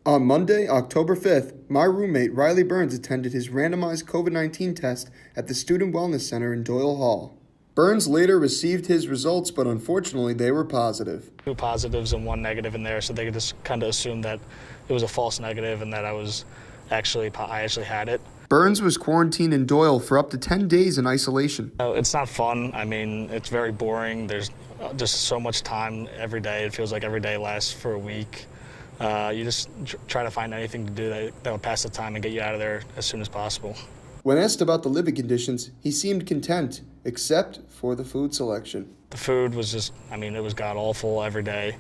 On Monday, October 5th, my roommate Riley Burns attended his randomized COVID-19 test at the Student Wellness Center in Doyle Hall. Burns later received his results, but unfortunately they were positive. 2 positives and 1 negative in there, so they just kind of assumed that it was a false negative and that I actually had it. Burns was quarantined in Doyle for up to 10 days in isolation. It's not fun. I mean, it's very boring. There's just so much time every day. It feels like every day lasts for a week. You just try to find anything to do that will pass the time and get you out of there as soon as possible. When asked about the living conditions, he seemed content, except for the food selection. The food was just, it was god-awful every day.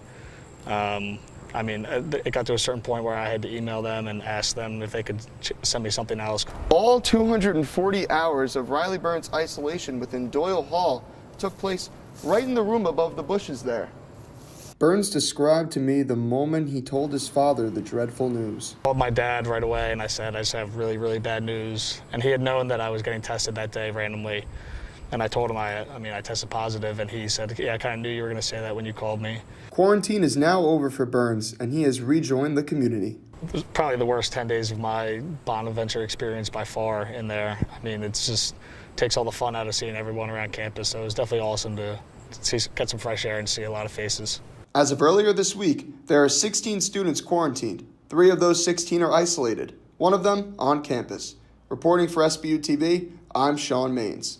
It got to a certain point where I had to email them and ask them if they could send me something else. All 240 hours of Riley Burns' isolation within Doyle Hall took place right in the room above the bushes there. Burns described to me the moment he told his father the dreadful news. I called my dad right away and I said, I just have really, really bad news. And he had known that I was getting tested that day randomly. And I told him I tested positive, and he said, yeah, I kind of knew you were going to say that when you called me. Quarantine is now over for Burns, and he has rejoined the community. It was probably the worst 10 days of my Bonaventure experience by far in there. It's just takes all the fun out of seeing everyone around campus, so it was definitely awesome to get some fresh air and see a lot of faces. As of earlier this week, there are 16 students quarantined. 3 of those 16 are isolated, one of them on campus. Reporting for SBU TV, I'm Sean Maines.